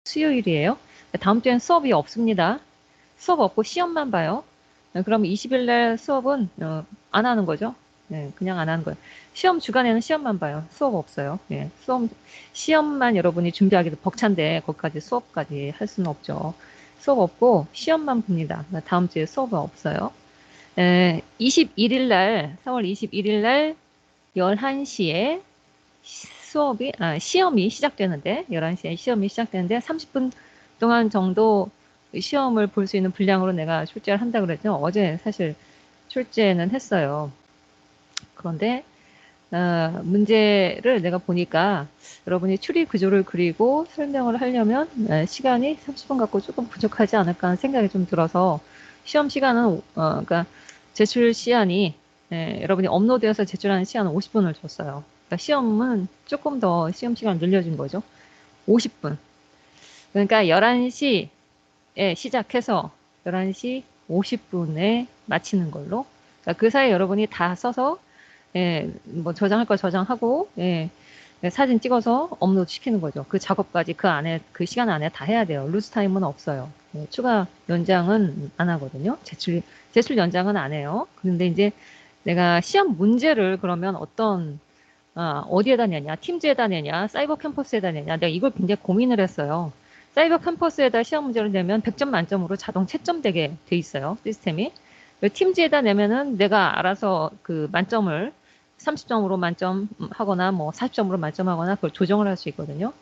수요일이에요. 다음 주엔 수업이 없습니다. 수업 없고 시험만 봐요. 그럼 20일 날 수업은 안 하는 거죠. 네, 그냥 안 하는 거예요. 시험 주간에는 시험만 봐요. 수업 없어요. 예, 시험만 여러분이 준비하기도 벅찬데 거기까지 수업까지 할 수는 없죠. 수업 없고 시험만 봅니다. 다음 주에 수업은 없어요. 21일 날, 4월 21일 날 11시에 시험이 시작되는데, 11시에 시험이 시작되는데, 30분 동안 정도 시험을 볼 수 있는 분량으로 내가 출제를 한다 그랬죠. 어제 사실 출제는 했어요. 그런데, 문제를 내가 보니까 여러분이 추리 구조를 그리고 설명을 하려면 시간이 30분 갖고 조금 부족하지 않을까 하는 생각이 좀 들어서 시험 시간은, 그러니까 제출 시간이 여러분이 업로드해서 제출하는 시간은 50분을 줬어요. 그러니까 시험은 조금 더 시험 시간을 늘려준 거죠. 50분. 그러니까 11시에 시작해서 11시 50분에 마치는 걸로. 그러니까 그 사이에 여러분이 다 써서 뭐 저장할 거 저장하고 사진 찍어서 업로드 시키는 거죠. 그 작업까지 그 안에 그 시간 안에 다 해야 돼요. 루즈 타임은 없어요. 추가 연장은 안 하거든요. 제출 연장은 안 해요. 그런데 이제 내가 시험 문제를 그러면 어디에다 내냐, 팀즈에다 내냐, 사이버 캠퍼스에다 내냐, 내가 이걸 굉장히 고민을 했어요. 사이버 캠퍼스에다 시험 문제를 내면 100점 만점으로 자동 채점되게 돼 있어요, 시스템이. 팀즈에다 내면은 내가 알아서 그 만점을 30점으로 만점하거나 뭐 40점으로 만점하거나 그걸 조정을 할 수 있거든요.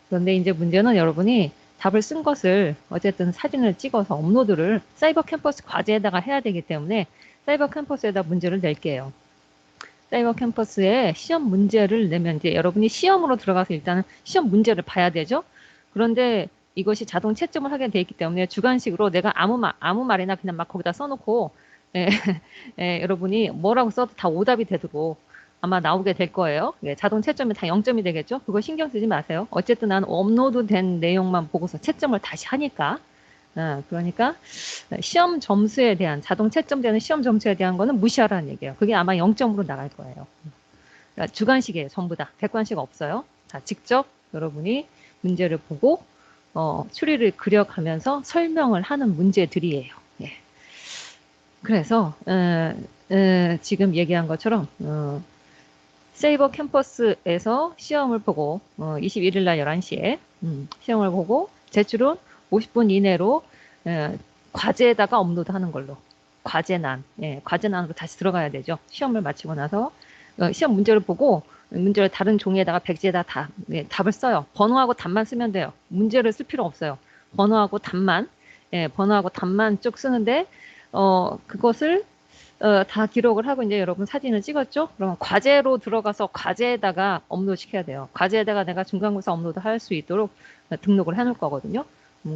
그런데 이제 문제는 여러분이 답을 쓴 것을 어쨌든 사진을 찍어서 업로드를 사이버 캠퍼스 과제에다가 해야 되기 때문에 사이버 캠퍼스에다 문제를 낼게요. 사이버 캠퍼스에 시험 문제를 내면 이제 여러분이 시험으로 들어가서 일단은 시험 문제를 봐야 되죠. 그런데 이것이 자동 채점을 하게 돼 있기 때문에 주관식으로 내가 아무 말이나 그냥 막 거기다 써놓고 예, 여러분이 뭐라고 써도 다 오답이 되도록 아마 나오게 될 거예요. 자동 채점이 다 0점이 되겠죠. 그거 신경 쓰지 마세요. 어쨌든 난 업로드된 내용만 보고서 채점을 다시 하니까. 그러니까 시험 점수에 대한 자동 채점되는 시험 점수에 대한 거는 무시하라는 얘기예요. 그게 아마 0점으로 나갈 거예요. 그러니까 주관식이에요. 전부 다. 객관식 없어요. 다 직접 여러분이 문제를 보고 추리를 그려가면서 설명을 하는 문제들이에요. 예. 그래서 지금 얘기한 것처럼 세이버 캠퍼스에서 시험을 보고 21일 날 11시에 시험을 보고 제출은 50분 이내로 과제에다가 업로드하는 걸로. 과제난으로 다시 들어가야 되죠. 시험을 마치고 나서 시험 문제를 보고 문제를 다른 종이에다가 백지에다 답을 써요. 번호하고 답만 쓰면 돼요. 문제를 쓸 필요 없어요. 번호하고 답만 쭉 쓰는데 그것을 다 기록을 하고 이제 여러분 사진을 찍었죠? 그러면 과제로 들어가서 과제에다가 업로드 시켜야 돼요. 과제에다가 내가 중간고사 업로드 할 수 있도록 등록을 해 놓을 거거든요.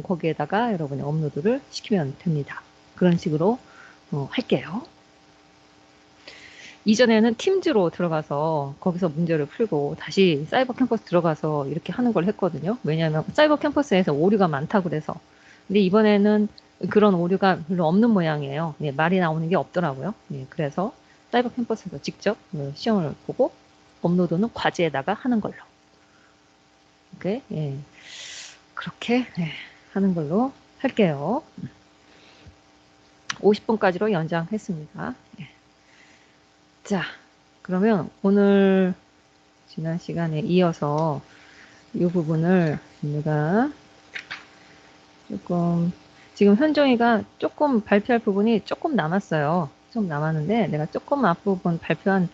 거기에다가 여러분이 업로드를 시키면 됩니다. 그런 식으로 할게요. 이전에는 팀즈로 들어가서 거기서 문제를 풀고 다시 사이버 캠퍼스 들어가서 이렇게 하는 걸 했거든요. 왜냐하면 사이버 캠퍼스에서 오류가 많다고 그래서. 근데 이번에는 그런 오류가 별로 없는 모양이에요. 말이 나오는 게 없더라고요. 그래서 사이버 캠퍼스에서 직접 시험을 보고 업로드는 과제에다가 하는 걸로. 그렇게 하는 걸로 할게요. 50분까지로 연장했습니다. 자, 그러면 오늘 지난 시간에 이어서 이 부분을 내가 지금 현종이가 조금 발표할 부분이 조금 남았어요. 좀 남았는데 내가 조금 앞부분 발표한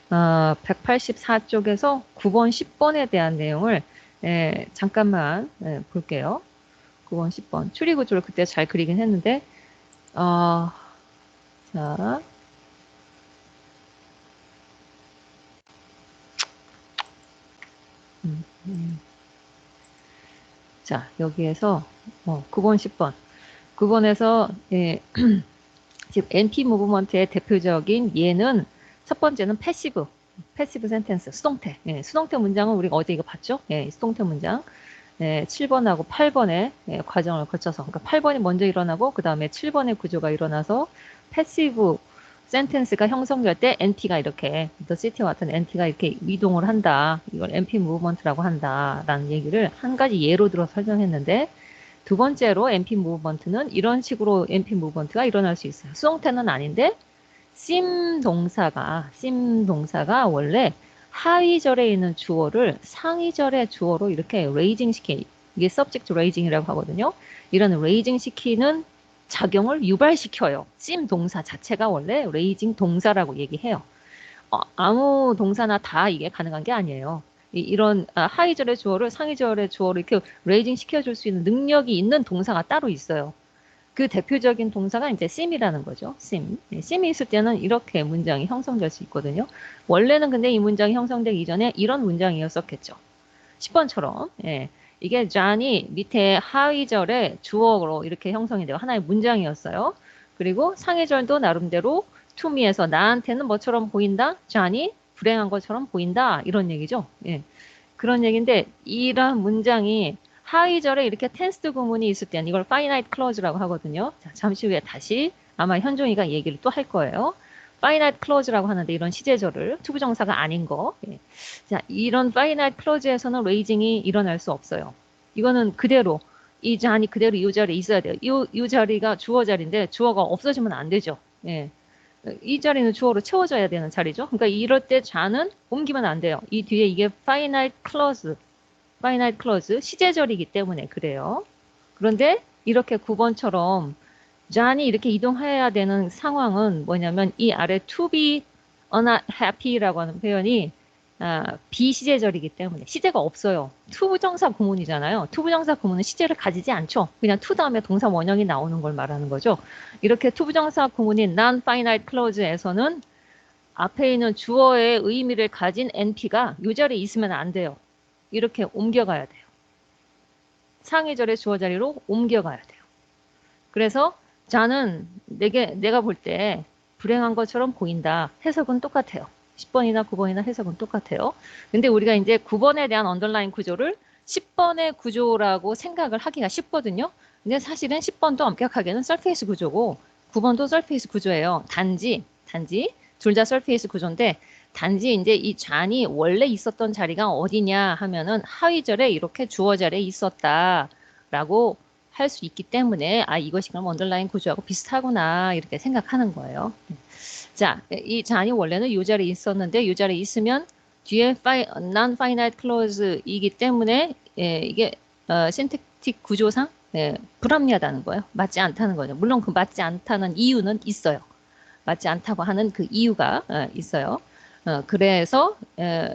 184쪽에서 9번, 10번에 대한 내용을 잠깐만 볼게요. 9번, 10번. 추리 구조를 그때 잘 그리긴 했는데 자, 자, 여기에서 9번, 10번. 9번에서 지금 NP 무브먼트의 대표적인 예는 첫 번째는 패시브 센텐스, 수동태. 수동태 문장은 우리가 어제 이거 봤죠? 수동태 문장. 7번하고 8번의 과정을 거쳐서, 그러니까 8번이 먼저 일어나고 그 다음에 7번의 구조가 일어나서 패시브 센텐스가 형성될 때 NP가 이렇게 the city와 같은 NP가 이렇게 이동을 한다. 이걸 NP movement라고 한다라는 얘기를 한 가지 예로 들어 설명했는데 두 번째로 NP movement는 이런 식으로 NP movement가 일어날 수 있어요. 수동태는 아닌데 sim 동사가 원래 하위절에 있는 주어를 상위절의 주어로 이렇게 raising 시키 이게 subject raising이라고 하거든요. 이런 raising 시키는 작용을 유발시켜요. sim 동사 자체가 원래 raising 동사라고 얘기해요. 아무 동사나 다 이게 가능한 게 아니에요. 이런 하위절의 주어를 상위절의 주어로 이렇게 raising 시켜줄 수 있는 능력이 있는 동사가 따로 있어요. 그 대표적인 동사가 이제 sim이라는 거죠. sim. sim이 있을 때는 이렇게 문장이 형성될 수 있거든요. 원래는 근데 이 문장이 형성되기 이전에 이런 문장이었었겠죠. 10번처럼. 예. 이게 John이 밑에 하위절에 주어로 이렇게 형성이 돼요. 하나의 문장이었어요. 그리고 상위절도 나름대로 to me에서 나한테는 뭐처럼 보인다? John이 불행한 것처럼 보인다. 이런 얘기죠. 예. 그런 얘기인데 이런 문장이 하위절에 이렇게 텐스 구문이 있을 때는 이걸 finite clause라고 하거든요. 자, 잠시 후에 다시 아마 현종이가 얘기를 또 할 거예요. finite clause라고 하는데 이런 시제절을 투부정사가 아닌 거. 예. 자, 이런 finite clause에서는 raising이 일어날 수 없어요. 이거는 그대로 이 잔이 그대로 이 자리에 있어야 돼요. 이 자리가 주어 자리인데 주어가 없어지면 안 되죠. 예. 이 자리는 주어로 채워져야 되는 자리죠. 그러니까 이럴 때 잔은 옮기면 안 돼요. 이 뒤에 이게 finite clause 시제절이기 때문에 그래요. 그런데 이렇게 9번처럼 잔이 이렇게 이동해야 되는 상황은 뭐냐면 이 아래 to be unhappy라고 하는 표현이 비시제절이기 때문에 시제가 없어요. 투부정사 구문이잖아요. 투부정사 구문은 시제를 가지지 않죠. 그냥 to 다음에 동사 원형이 나오는 걸 말하는 거죠. 이렇게 투부정사 구문인 non-finite clause에서는 앞에 있는 주어의 의미를 가진 NP가 이 자리에 있으면 안 돼요. 이렇게 옮겨가야 돼요. 상위절의 주어 자리로 옮겨가야 돼요. 그래서 자는 내가 볼 때 불행한 것처럼 보인다. 해석은 똑같아요. 10번이나 9번이나 해석은 똑같아요. 근데 우리가 이제 9번에 대한 언더라인 구조를 10번의 구조라고 생각을 하기가 쉽거든요. 근데 사실은 10번도 엄격하게는 서페이스 구조고 9번도 서페이스 구조예요. 단지 둘 다 서페이스 구조인데 단지 이제 이 잔이 원래 있었던 자리가 어디냐 하면은 하위절에 이렇게 주어 자리에 있었다라고 할 수 있기 때문에 이것이 그럼 언더라인 구조하고 비슷하구나 이렇게 생각하는 거예요. 자, 이 잔이 원래는 이 자리에 있었는데 이 자리에 있으면 뒤에 non-finite clause이기 때문에 이게 synthetic 구조상 불합리하다는 거예요. 맞지 않다는 거죠. 물론 그 맞지 않다는 이유는 있어요. 맞지 않다고 하는 그 이유가 있어요. 그래서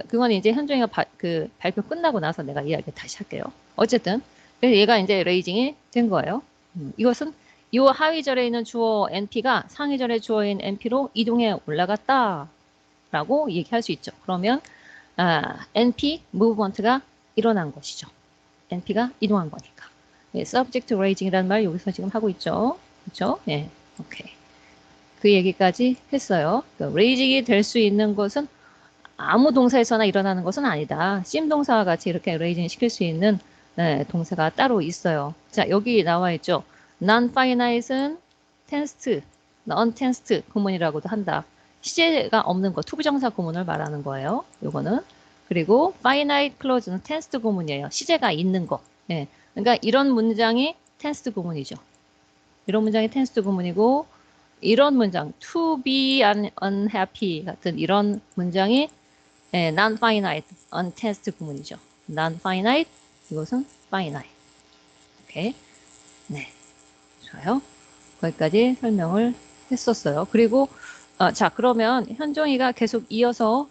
그건 이제 현종이가 그 발표 끝나고 나서 내가 이야기 다시 할게요. 어쨌든 그래서 얘가 이제 레이징이 된 거예요. 이것은 이 하위절에 있는 주어 NP가 상위절의 주어인 NP로 이동해 올라갔다라고 얘기할 수 있죠. 그러면 NP movement가 일어난 것이죠. NP가 이동한 거니까. subject raising이라는 말 여기서 지금 하고 있죠. 그렇죠? 네, 오케이. 그 얘기까지 했어요. 레이징이 될 수 있는 것은 아무 동사에서나 일어나는 것은 아니다. sim 동사와 같이 이렇게 레이징 시킬 수 있는 동사가 따로 있어요. 자, 여기 나와 있죠. non-finite은 tensed, non-tensed 구문이라고도 한다. 시제가 없는 거, 투부정사 구문을 말하는 거예요. 요거는. 그리고 finite clause는 tensed 구문이에요. 시제가 있는 거. 예. 그러니까 이런 문장이 tensed 구문이죠. 이런 문장이 tensed 구문이고 이런 문장, to be unhappy 같은 이런 문장이 non-finite, untensed 구문이죠. non-finite, 이것은 finite. 오케이. 네. 좋아요. 거기까지 설명을 했었어요. 그리고, 자, 그러면 현종이가 계속 이어서,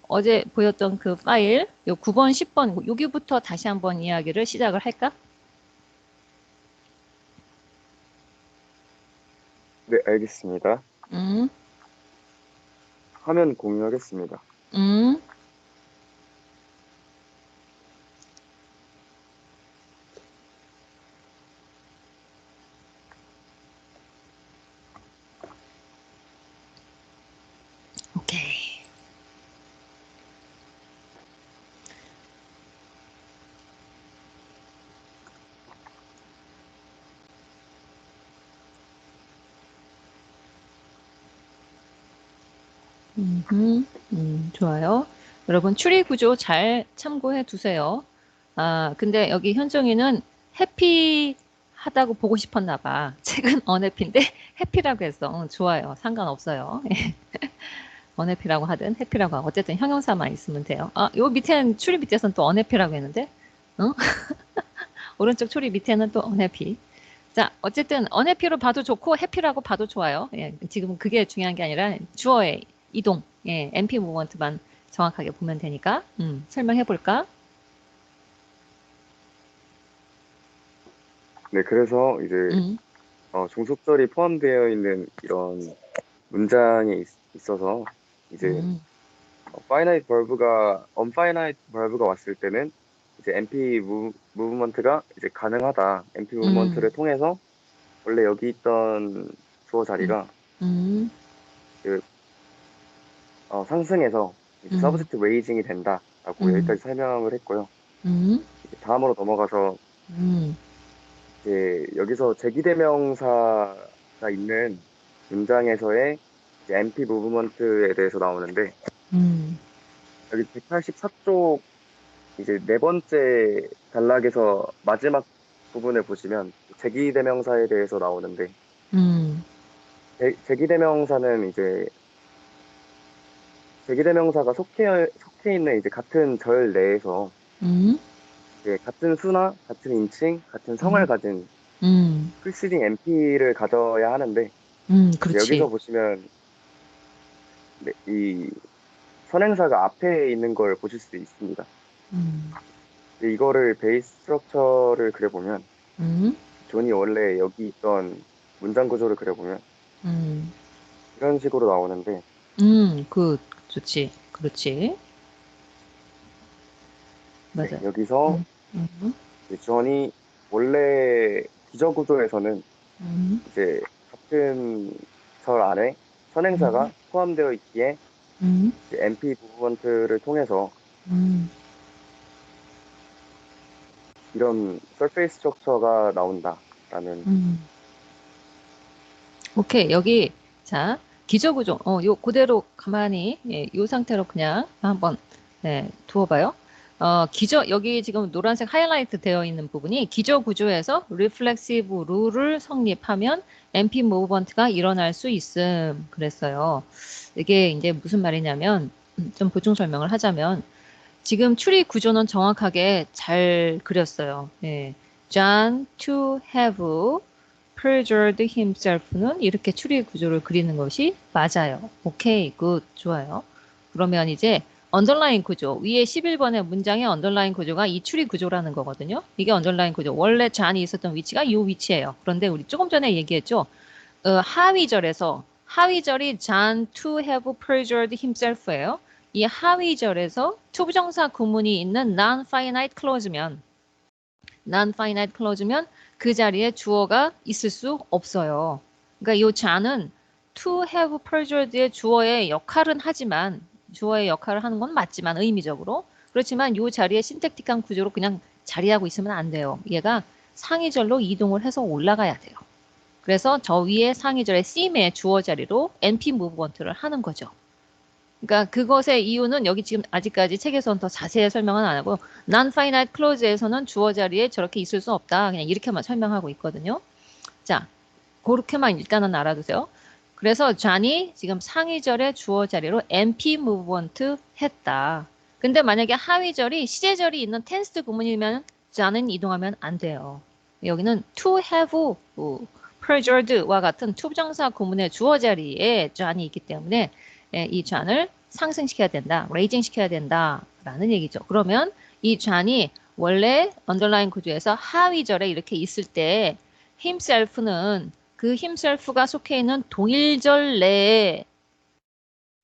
어제 보였던 그 파일, 요 9번, 10번, 여기부터 다시 한번 이야기를 시작을 할까? 네, 알겠습니다. 음, 화면 공유하겠습니다. 음. 오케이. 좋아요. 여러분 추리 구조 잘 참고해 두세요. 아, 근데 여기 현정이는 해피하다고 보고 싶었나 봐. 책은 언해피인데 해피라고 했어. 좋아요. 상관없어요. 언해피라고 하든 해피라고 하고 어쨌든 형용사만 있으면 돼요. 아, 요 밑에는 추리 밑에서는 또 언해피라고 했는데, 어? 오른쪽 추리 밑에는 또 언해피. 자, 어쨌든 언해피로 봐도 좋고 해피라고 봐도 좋아요. 예, 지금 그게 중요한 게 아니라 주어의 이동, 예, NP 모먼트만 정확하게 보면 되니까 설명해 볼까? 네, 그래서 이제 음, 종속절이 포함되어 있는 이런 문장에 있어서 이제 음, finite verb가 unfinite verb가 왔을 때는 이제 NP movement가 이제 가능하다. NP 음, movement를 통해서 원래 여기 있던 주어 음, 자리가 음, 그, 상승해서 이제 음, subject raising이 된다라고 음, 여기까지 설명을 했고요. 음, 이제 다음으로 넘어가서 음, 이제 여기서 제기대명사가 있는 문장에서의 이제 NP 무브먼트에 대해서 나오는데 음, 여기 184쪽 이제 네 번째 단락에서 마지막 부분을 보시면 제기대명사에 대해서 나오는데 음, 제기대명사는 이제 제기대명사가 속해 있는 이제 같은 절 내에서 음, 이제 같은 수나 같은 인칭, 같은 성을 음, 가진 음, 프리시딩 NP를 가져야 하는데 이제 그렇지. 여기서 보시면 네, 이 선행사가 앞에 있는 걸 보실 수 있습니다. 음, 근데 이거를 베이스 스트럭처를 그려보면 음, 존이 원래 여기 있던 문장 구조를 그려보면 음, 이런 식으로 나오는데 그, 좋지. 그렇지. 네, 맞아요. 여기서 음, 음, 이제 존이 원래 기저 구조에서는 음, 이제 같은 절 안에 음, 선행사가 포함되어 있기에 음, 이제 NP 무브먼트를 통해서 음, 이런 서페이스 스트럭처가 나온다라는 음. 오케이, 여기, 자, 기저구조, 요, 그대로 가만히, 예, 요 상태로 그냥 한번, 네, 두어봐요. 여기 지금 노란색 하이라이트 되어 있는 부분이 기저구조에서 리플렉시브 룰을 성립하면 MP 무브먼트가 일어날 수 있음. 그랬어요. 이게 이제 무슨 말이냐면, 좀 보충 설명을 하자면, 지금 추리 구조는 정확하게 잘 그렸어요. 예. John to have perjured himself는 이렇게 추리 구조를 그리는 것이 맞아요. 오케이, 굿, 좋아요. 그러면 이제 언더라인 구조, 위에 11번의 문장의 언더라인 구조가 이 추리 구조라는 거거든요. 이게 언더라인 구조. 원래 John이 있었던 위치가 이 위치예요. 그런데 우리 조금 전에 얘기했죠. 하위절이 John to have perjured himself예요. 이 하위절에서 투부정사 구문이 있는 non-finite clause면 그 자리에 주어가 있을 수 없어요. 그러니까 이 John은 to have perjured의 주어의 역할을 하는 건 맞지만 의미적으로 그렇지만 이 자리에 신택틱한 구조로 그냥 자리하고 있으면 안 돼요. 얘가 상위절로 이동을 해서 올라가야 돼요. 그래서 저 위에 상위절의 C의 주어 자리로 NP 무브먼트를 하는 거죠. 그러니까 그것의 이유는 여기 지금 아직까지 책에서는 더 자세히 설명은 안 하고 non-finite clause에서는 주어 자리에 저렇게 있을 수 없다. 그냥 이렇게만 설명하고 있거든요. 자, 그렇게만 일단은 알아두세요. 그래서 잔이 지금 상위절의 주어 자리로 NP 무브먼트 했다. 근데 만약에 하위절이 시제절이 있는 텐스 구문이면 잔은 이동하면 안 돼요. 여기는 to have perjured와 같은 투부정사 구문의 주어 자리에 잔이 있기 때문에 이 잔을 상승시켜야 된다, 레이징 시켜야 된다라는 얘기죠. 그러면 이 잔이 원래 언더라인 구조에서 하위절에 이렇게 있을 때 himself는 그 himself가 속해 있는 동일절 내에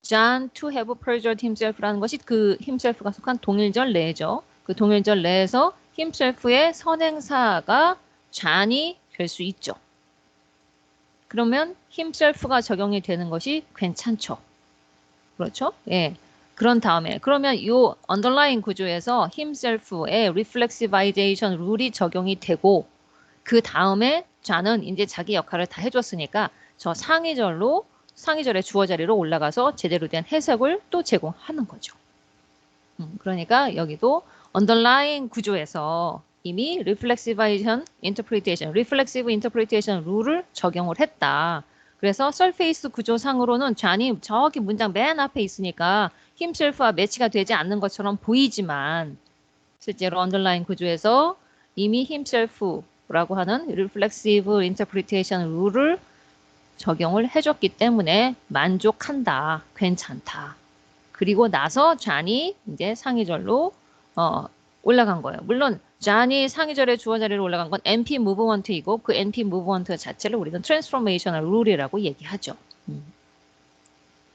John to have perjured himself라는 것이 그 himself가 속한 동일절 내죠. 그 동일절 내에서 himself의 선행사가 John이 될 수 있죠. 그러면 himself가 적용이 되는 것이 괜찮죠. 그렇죠? 예. 그런 다음에 그러면 이 underlying 구조에서 himself의 reflexivization 룰이 적용이 되고 그 다음에 자는 이제 자기 역할을 다 해줬으니까 저 상위절로 상이절의 주어 자리로 올라가서 제대로 된 해석을 또 제공하는 거죠. 그러니까 여기도 underlying 구조에서 이미 reflexive interpretation 룰을 적용을 했다. 그래서 surface 구조상으로는 잔이 저기 문장 맨 앞에 있으니까 himself와 매치가 되지 않는 것처럼 보이지만 실제로 underlying 구조에서 이미 himself라고 하는 reflexive interpretation 룰을 적용을 해줬기 때문에 만족한다. 괜찮다. 그리고 나서 잔이 이제 상이절로 올라간 거예요. 물론 잔이 상이절의 주어 자리로 올라간 건 NP movement이고 그 NP movement 자체를 우리는 transformational rule이라고 얘기하죠.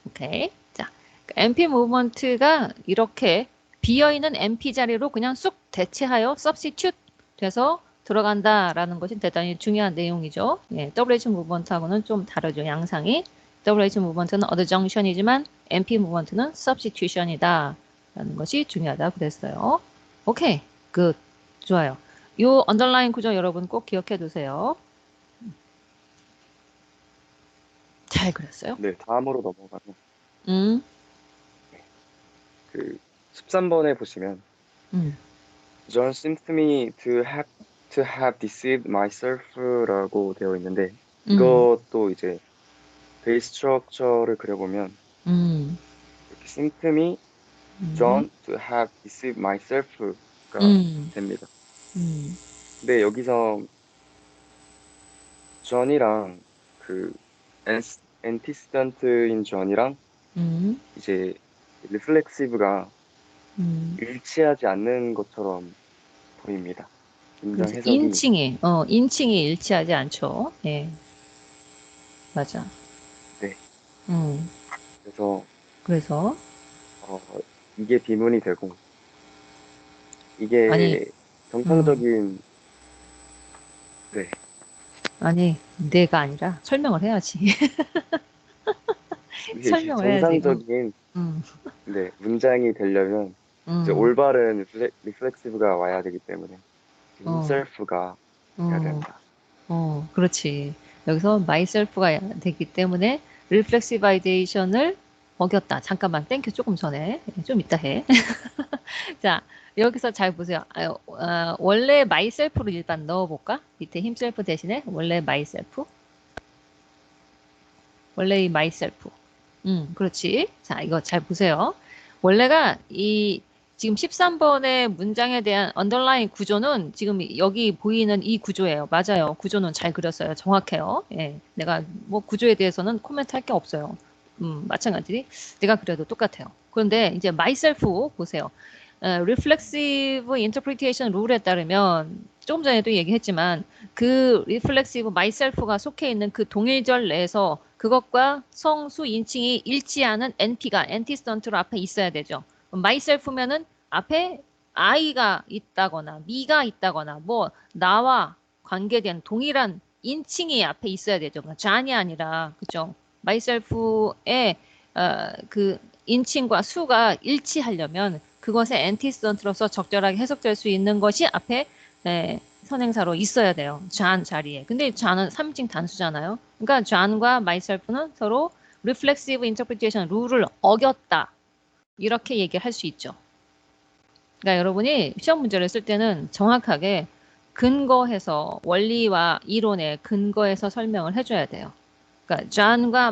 오케이. 자, NP movement가 이렇게 비어있는 NP 자리로 그냥 쑥 대체하여 substitute 돼서 들어간다라는 것이 대단히 중요한 내용이죠. 예, WH movement하고는 좀 다르죠. 양상이. WH movement는 other junction이지만 NP movement는 substitution이다. 라는 것이 중요하다 그랬어요. 오케이. 굿. 좋아요. 요 underline 구조 여러분 꼭 기억해 두세요. 잘 그렸어요? 네, 다음으로 넘어가면 음. 그 13번에 보시면 John seems to me to have deceived myself라고 되어 있는데 이것도 이제 베이스 스트럭처를 그려보면 이렇게 seems to me, John to have deceived myself가 됩니다. 근데 여기서 John이랑 그 antecedent인 John이랑 이제 reflexive가 일치하지 않는 것처럼 보입니다. 문장 그래서 해석이. 인칭이 일치하지 않죠. 예. 맞아. 네. 음. 그래서 그래서 이게 비문이 되고 아니, 이게 정상적인. 네. 아니, 내가 아니라 설명을 해야지. 이게 설명을 해야지. 정상적인 음, 네, 문장이 되려면 이제 음, 올바른 리플렉시브가 와야 되기 때문에 어, himself가 돼야 어, 됩니다. 그렇지. 여기서 myself가 되기 때문에 reflexivization을 어겼다. 잠깐만, 땡큐 조금 전에. 좀 이따 해. 자, 여기서 잘 보세요. 원래 myself를 일단 넣어볼까? 밑에 himself 대신에 원래 myself. 원래 이 myself. 그렇지. 자, 이거 잘 보세요. 원래가 지금 13번의 문장에 대한 underline 구조는 지금 여기 보이는 이 구조예요. 맞아요. 구조는 잘 그렸어요. 정확해요. 예. 내가 뭐 구조에 대해서는 코멘트 할 게 없어요. 마찬가지. 내가 그려도 똑같아요. 그런데 이제 myself 보세요. reflexive interpretation 룰에 따르면 조금 전에도 얘기했지만 그 reflexive myself가 속해 있는 그 동일절 내에서 그것과 성수 인칭이 일치하는 NP가 antecedent로 앞에 있어야 되죠. myself면은 앞에 I가 있다거나 me가 있다거나 뭐 나와 관계된 동일한 인칭이 앞에 있어야 되죠. 그러니까 John이 아니라 그죠? myself의 그 인칭과 수가 일치하려면 그것의 antecedent로서 적절하게 해석될 수 있는 것이 앞에 선행사로 있어야 돼요. John 자리에. 근데 John은 3인칭 단수잖아요. 그러니까 John과 myself는 서로 reflexive interpretation 룰을 어겼다. 이렇게 얘기를 할 수 있죠. 그러니까 여러분이 시험 문제를 쓸 때는 정확하게 근거해서 원리와 이론에 근거해서 설명을 해줘야 돼요. 그러니까 John과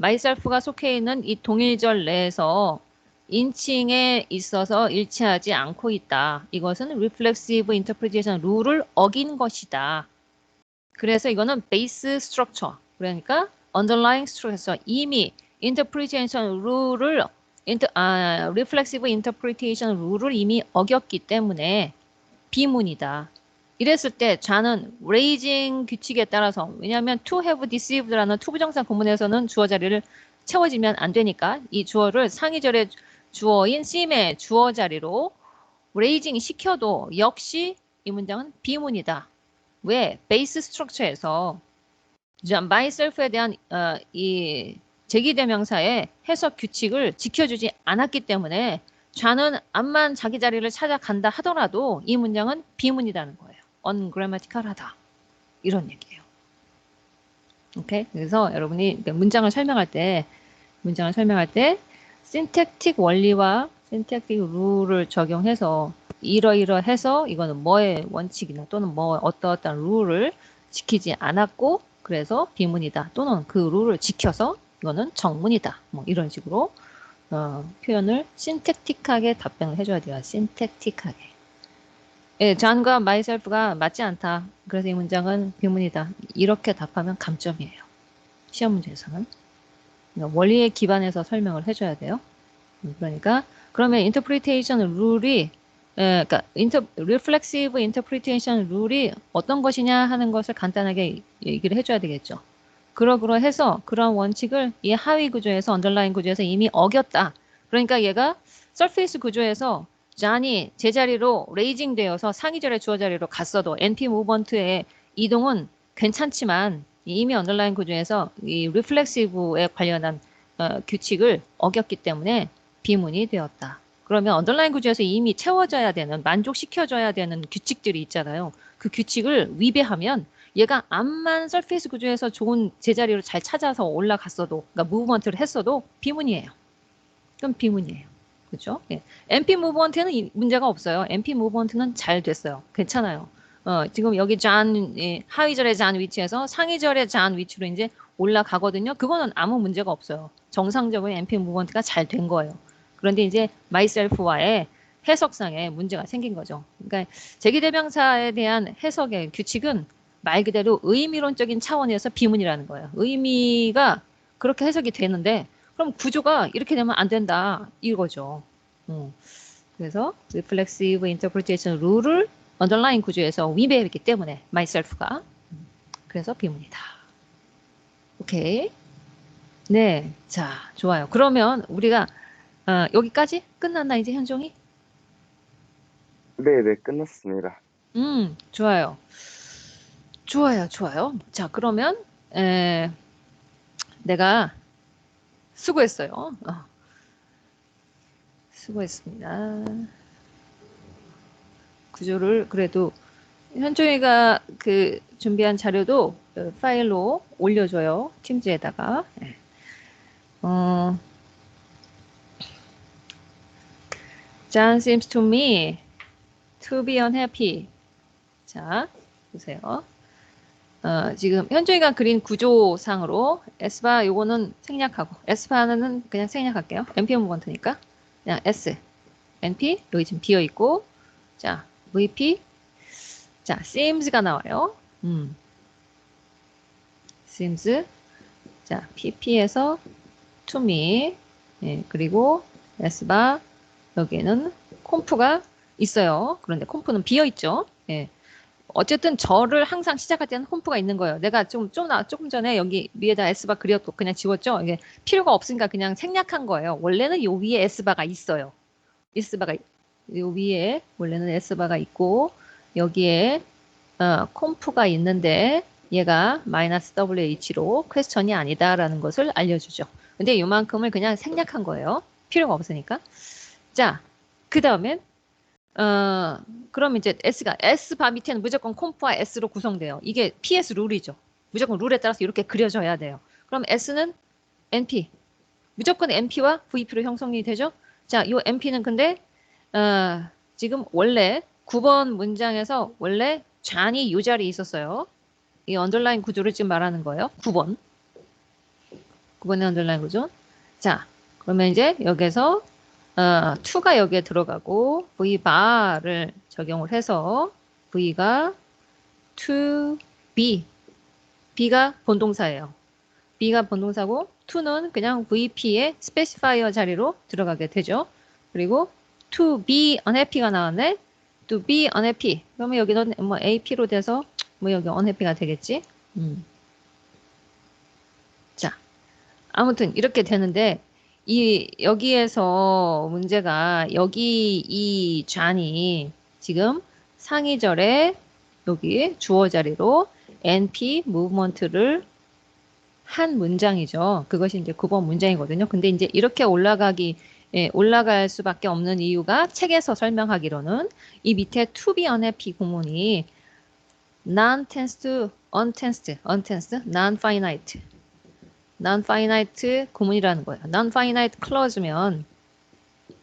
myself가 속해 있는 이 동일절 내에서 인칭에 있어서 일치하지 않고 있다. 이것은 reflexive interpretation 룰을 어긴 것이다. 그래서 이거는 base structure. 그러니까 underlying structure에서 이미 interpretation 룰을 reflexive interpretation 룰을 이미 어겼기 때문에 비문이다. 이랬을 때 좌는 raising 규칙에 따라서 왜냐하면 to have deceived라는 투부정사 구문에서는 주어 자리를 채워지면 안 되니까 이 주어를 상이절의 주어인 seem의 주어 자리로 raising 시켜도 역시 이 문장은 비문이다. 왜? 베이스 스트럭처에서 myself에 대한 이 제기대명사의 해석 규칙을 지켜주지 않았기 때문에 좌는 암만 자기 자리를 찾아간다 하더라도 이 문장은 비문이라는 거예요. ungrammatical하다. 이런 얘기예요. 오케이. 그래서 여러분이 문장을 설명할 때 신택틱 원리와 신택틱 룰을 적용해서 이러이러해서 이거는 뭐의 원칙이나 또는 뭐 어떠어떠한 룰을 지키지 않았고 그래서 비문이다 또는 그 룰을 지켜서 이거는 정문이다 뭐 이런 식으로 표현을 신택틱하게 답변을 해줘야 돼요. 신택틱하게. 예, 존과 myself가 맞지 않다. 그래서 이 문장은 비문이다. 이렇게 답하면 감점이에요. 시험 문제에서는. 그러니까 원리에 기반해서 설명을 해줘야 돼요. 그러니까 그러면 interpretation 룰이 그러니까 reflexive interpretation 룰이 어떤 것이냐 하는 것을 간단하게 얘기를 해줘야 되겠죠. 그러해서 그런 원칙을 이 하위 구조에서 언더라인 구조에서 이미 어겼다. 그러니까 얘가 서페이스 구조에서 잔이 제자리로 레이징 되어서 상위절의 주어 자리로 갔어도 NP 무브먼트의 이동은 괜찮지만 이미 언더라인 구조에서 이 리플렉시브에 관련한 규칙을 어겼기 때문에 비문이 되었다. 그러면 언더라인 구조에서 이미 채워져야 되는 만족시켜줘야 되는 규칙들이 있잖아요. 그 규칙을 위배하면 얘가 암만 서페이스 구조에서 좋은 제자리로 잘 찾아서 올라갔어도 그러니까 무브먼트를 했어도 비문이에요. 그럼 비문이에요. 그렇죠? 예. MP 무브먼트는 문제가 없어요. MP 무브먼트는 잘 됐어요. 괜찮아요. 지금 여기 잔 하위절의 잔 위치에서 상위절의 잔 위치로 이제 올라가거든요. 그거는 아무 문제가 없어요. 정상적인 MP 무브먼트가 잘 된 거예요. 그런데 이제 myself와의 해석상에 문제가 생긴 거죠. 그러니까 제기대명사에 대한 해석의 규칙은 말 그대로 의미론적인 차원에서 비문이라는 거예요. 의미가 그렇게 해석이 되는데 그럼 구조가 이렇게 되면 안 된다 이거죠. 그래서 reflexive interpretation 룰을 underlying 구조에서 위배했기 때문에 myself가 그래서 비문이다. 오케이. 네, 자 좋아요. 그러면 우리가 여기까지 끝났나 이제 현종이? 네, 네, 끝났습니다. 좋아요. 좋아요. 자 그러면 내가 수고했어요. 수고했습니다. 구조를 그래도 현종이가 그 준비한 자료도 파일로 올려줘요. 팀즈에다가. 네. John seems to me to be unhappy. 자, 보세요. 지금 현종이가 그린 구조상으로 S바 요거는 생략하고 S바는 그냥 생략할게요. NP 모먼트니까 그냥 S, NP 여기 지금 비어 있고 자 VP 자 seems가 나와요. seems 자 PP에서 to me 예, 그리고 S바 여기에는 콤프가 있어요. 그런데 콤프는 비어 있죠. 예. 어쨌든 저를 항상 시작할 때는 콤프가 있는 거예요. 내가 조금 전에 여기 위에다 S바 그려도 그냥 지웠죠. 이게 필요가 없으니까 그냥 생략한 거예요. 원래는 요 위에 S바가 있어요. S바가 요 위에 원래는 S바가 있고 여기에 콤프가 있는데 얘가 -WH로 퀘스천이 아니다라는 것을 알려주죠. 근데 요만큼을 그냥 생략한 거예요. 필요가 없으니까. 자, 그 다음엔 그럼 이제 S바 밑에는 무조건 콤프와 S로 구성돼요. 이게 PS 룰이죠. 무조건 룰에 따라서 이렇게 그려져야 돼요. 그럼 S는 NP. 무조건 NP와 VP로 형성이 되죠. 자, 요 NP는 근데 지금 원래 9번 문장에서 원래 잔이 이 자리에 있었어요. 이 언더라인 구조를 지금 말하는 거예요. 9번의 언더라인 구조. 자, 그러면 이제 여기서 to가 여기에 들어가고 V바를 적용을 해서 V가 to be. B가 본동사예요. B가 본동사고 to는 그냥 VP의 스페시파이어 자리로 들어가게 되죠. 그리고 to be unhappy가 나왔네. to be unhappy. 그러면 여기는 뭐 AP로 돼서 뭐 여기 unhappy가 되겠지. 자, 아무튼 이렇게 되는데 여기에서 문제가 여기 이 잔이 지금 상위절에 여기 주어 자리로 NP 무브먼트를 한 문장이죠. 그것이 이제 9번 문장이거든요. 근데 이제 이렇게 올라갈 수밖에 없는 이유가 책에서 설명하기로는 이 밑에 to be unhappy 구문이 non tense to untensed, non-finite. non-finite 구문이라는 거예요. non-finite clause면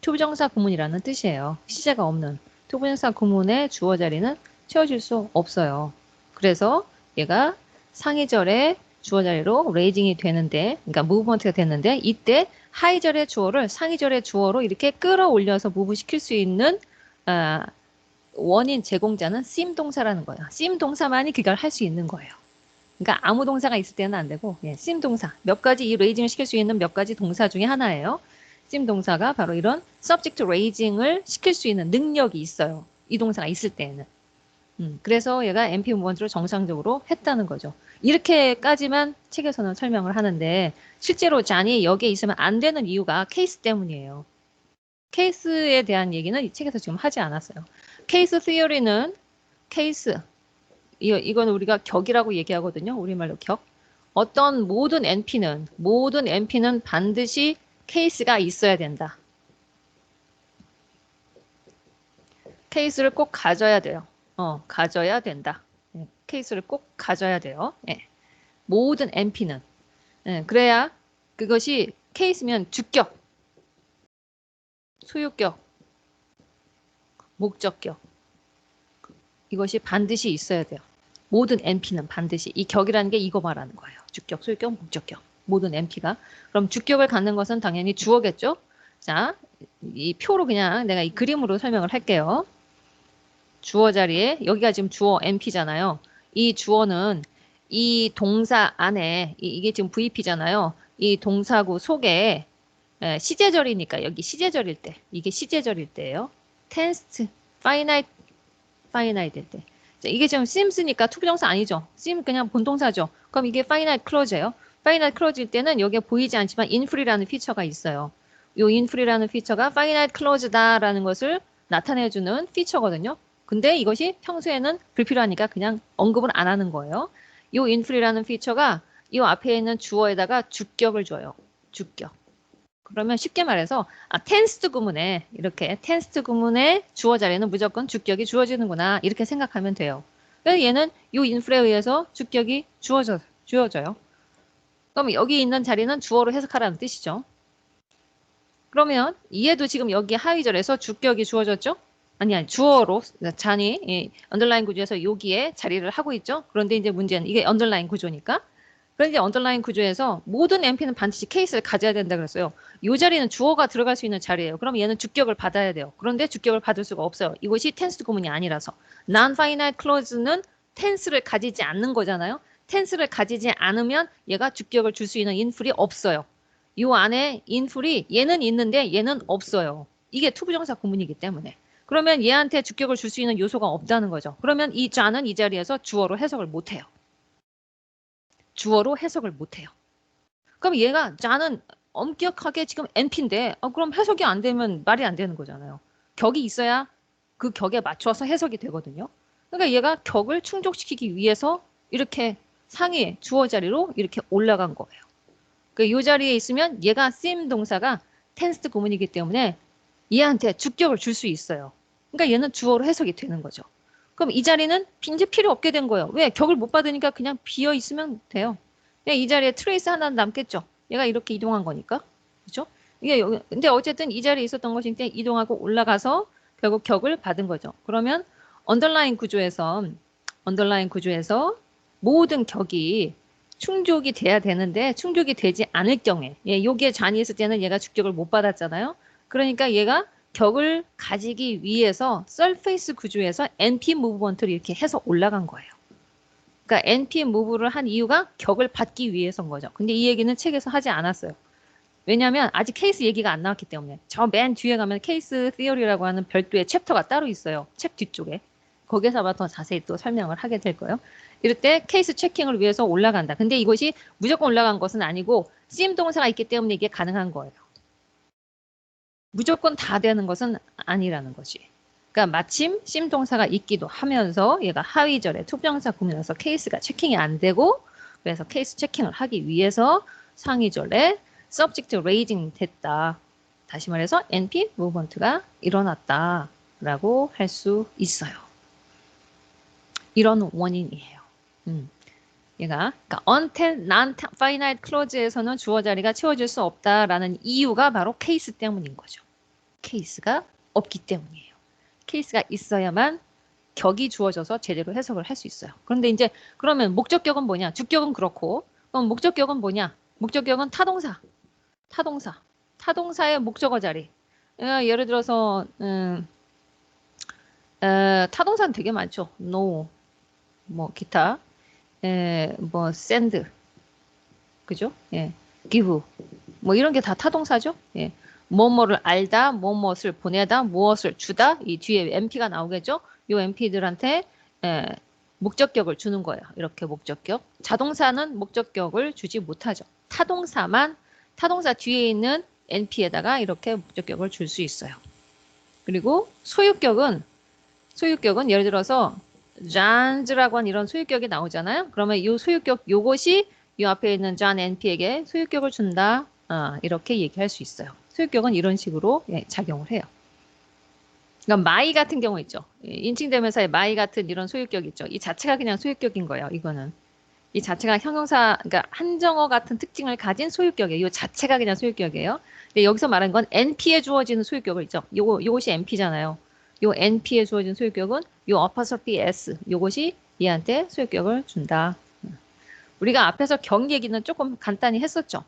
투부정사 구문이라는 뜻이에요. 시제가 없는 투부정사 구문의 주어 자리는 채워질 수 없어요. 그래서 얘가 상위절의 주어 자리로 레이징이 되는데, 그러니까 무브먼트가 됐는데, 이때 하이절의 주어를 상위절의 주어로 이렇게 끌어올려서 무브시킬 수 있는 원인 제공자는 sim 동사라는 거예요. sim 동사만이 그걸 할 수 있는 거예요. 그러니까 아무 동사가 있을 때는 안 되고, sim 동사 몇 가지 이 레이징을 시킬 수 있는 몇 가지 동사 중에 하나예요. sim 동사가 바로 이런 subject raising을 시킬 수 있는 능력이 있어요. 이 동사가 있을 때에는. 그래서 얘가 NP 무브먼트를 정상적으로 했다는 거죠. 이렇게까지만 책에서는 설명을 하는데 실제로 잔이 여기에 있으면 안 되는 이유가 케이스 때문이에요. 케이스에 대한 얘기는 이 책에서 지금 하지 않았어요. 케이스 시어리는 케이스, 이건 우리가 격이라고 얘기하거든요. 우리말로 격. 어떤 모든 NP는 반드시 케이스가 있어야 된다. 케이스를 꼭 가져야 돼요. 가져야 된다. 케이스를 꼭 가져야 돼요. 모든 NP는. 그래야 그것이 케이스면 주격, 소유격, 목적격. 이것이 반드시 있어야 돼요. 모든 NP는 반드시. 이 격이라는 게 이거 말하는 거예요. 주격, 소유격, 목적격. 모든 NP가. 그럼 주격을 갖는 것은 당연히 주어겠죠? 자, 이 표로 그냥 내가 이 그림으로 설명을 할게요. 주어 자리에 여기가 지금 주어 NP잖아요. 이 주어는 이 동사 안에 이게 지금 VP잖아요. 이 동사구 속에 시제절이니까 여기 시제절일 때 이게 시제절일 때예요. tense, finite일 때. 자, 이게 지금 sims니까 투부정사 아니죠. sim 그냥 본동사죠. 그럼 이게 finite clause예요. finite clause일 때는 여기에 보이지 않지만 infree라는 피처가 있어요. 이 infree라는 피처가 finite clause다라는 것을 나타내주는 피처거든요. 근데 이것이 평소에는 불필요하니까 그냥 언급은 안 하는 거예요. 이 infree라는 피처가 이 앞에 있는 주어에다가 주격을 줘요. 주격. 그러면 쉽게 말해서 tensed 구문에 이렇게 tensed 구문의 주어 자리는 무조건 주격이 주어지는구나 이렇게 생각하면 돼요. 그래서 얘는 이 infree에 의해서 주격이 주어져요. 그럼 여기 있는 자리는 주어로 해석하라는 뜻이죠. 그러면 얘도 지금 여기 하위절에서 주격이 주어졌죠? 아니 주어로 잔이 언더라인 구조에서 여기에 자리를 하고 있죠. 그런데 이제 문제는 이게 언더라인 구조니까. 그런데 언더라인 구조에서 모든 NP는 반드시 케이스를 가져야 된다 그랬어요. 이 자리는 주어가 들어갈 수 있는 자리예요. 그럼 얘는 주격을 받아야 돼요. 그런데 주격을 받을 수가 없어요. 이것이 텐스 구문이 아니라서. non-finite clause는 텐스를 가지지 않는 거잖아요. 텐스를 가지지 않으면 얘가 주격을 줄 수 있는 인풀이 없어요. 이 안에 인풀이 얘는 있는데 얘는 없어요. 이게 투부정사 구문이기 때문에. 그러면 얘한테 주격을 줄 수 있는 요소가 없다는 거죠. 그러면 이 자는 이 자리에서 주어로 해석을 못해요. 주어로 해석을 못해요. 그럼 얘가 자는 엄격하게 지금 NP인데 그럼 해석이 안 되면 말이 안 되는 거잖아요. 격이 있어야 그 격에 맞춰서 해석이 되거든요. 그러니까 얘가 격을 충족시키기 위해서 이렇게 상위 주어 자리로 이렇게 올라간 거예요. 이 자리에 있으면 얘가 sim 동사가 tense 구문이기 때문에 얘한테 주격을 줄 수 있어요. 그러니까 얘는 주어로 해석이 되는 거죠. 그럼 이 자리는 이제 필요 없게 된 거예요. 왜? 격을 못 받으니까 그냥 비어 있으면 돼요. 그냥 이 자리에 트레이스 하나 남겠죠. 얘가 이렇게 이동한 거니까. 그렇죠? 이게 근데 어쨌든 이 자리에 있었던 것이 이제 이동하고 올라가서 결국 격을 받은 거죠. 그러면 언더라인 구조에서 모든 격이 충족이 돼야 되는데 충족이 되지 않을 경우에 여기에 잔이 있을 때는 얘가 주격을 못 받았잖아요. 그러니까 얘가 격을 가지기 위해서 surface 구조에서 NP 무브먼트를 이렇게 해서 올라간 거예요. 그러니까 NP 무브를 한 이유가 격을 받기 위해서인 거죠. 근데 이 얘기는 책에서 하지 않았어요. 왜냐하면 아직 케이스 얘기가 안 나왔기 때문에. 저 맨 뒤에 가면 케이스 시어리라고 하는 별도의 챕터가 따로 있어요. 책 뒤쪽에. 거기에서 아마 더 자세히 또 설명을 하게 될 거예요. 이럴 때 케이스 체킹을 위해서 올라간다. 근데 이것이 무조건 올라간 것은 아니고 sim 동사가 있기 때문에 이게 가능한 거예요. 무조건 다 되는 것은 아니라는 것이. 그러니까 마침 sim 동사가 있기도 하면서 얘가 하위절에 투부정사 구문에서 케이스가 체킹이 안 되고 그래서 케이스 체킹을 하기 위해서 상위절에 subject raising 됐다. 다시 말해서 NP movement가 일어났다라고 할 수 있어요. 이런 원인이에요. 얘가 그러니까 until non-finite clause에서는 주어 자리가 채워질 수 없다라는 이유가 바로 케이스 때문인 거죠. 케이스가 없기 때문이에요. 케이스가 있어야만 격이 주어져서 제대로 해석을 할 수 있어요. 그런데 이제 그러면 목적격은 뭐냐? 주격은 그렇고 그럼 목적격은 뭐냐? 목적격은 타동사. 타동사의 목적어 자리. 예를 들어서 타동사는 되게 많죠. no, 뭐 기타, 뭐 send, 그죠? 예, give, 뭐 이런 게 다 타동사죠. 예, 뭐뭐를 알다, 뭐뭇을 보내다, 무엇을 주다. 이 뒤에 NP가 나오겠죠? 요 NP들한테 목적격을 주는 거예요. 이렇게 목적격. 자동사는 목적격을 주지 못하죠. 타동사 뒤에 있는 NP에다가 이렇게 목적격을 줄 수 있어요. 그리고 소유격은 예를 들어서 John's라고 하는 이런 소유격이 나오잖아요. 그러면 이 소유격 요것이 이 앞에 있는 John NP에게 소유격을 준다. 이렇게 얘기할 수 있어요. 소유격은 이런 식으로 작용을 해요. 그러니까 my 같은 경우 있죠. 인칭대명사의 my 같은 이런 소유격 있죠. 이 자체가 그냥 소유격인 거예요. 이거는. 이 자체가 형용사, 그러니까 한정어 같은 특징을 가진 소유격이에요. 이 자체가 그냥 소유격이에요. 근데 여기서 말하는 건 NP에 주어지는 소유격을 있죠. 요것이 NP잖아요. 요 NP에 주어진 소유격은 요 apostrophe S, 요것이 얘한테 소유격을 준다. 우리가 앞에서 경 얘기는 조금 간단히 했었죠.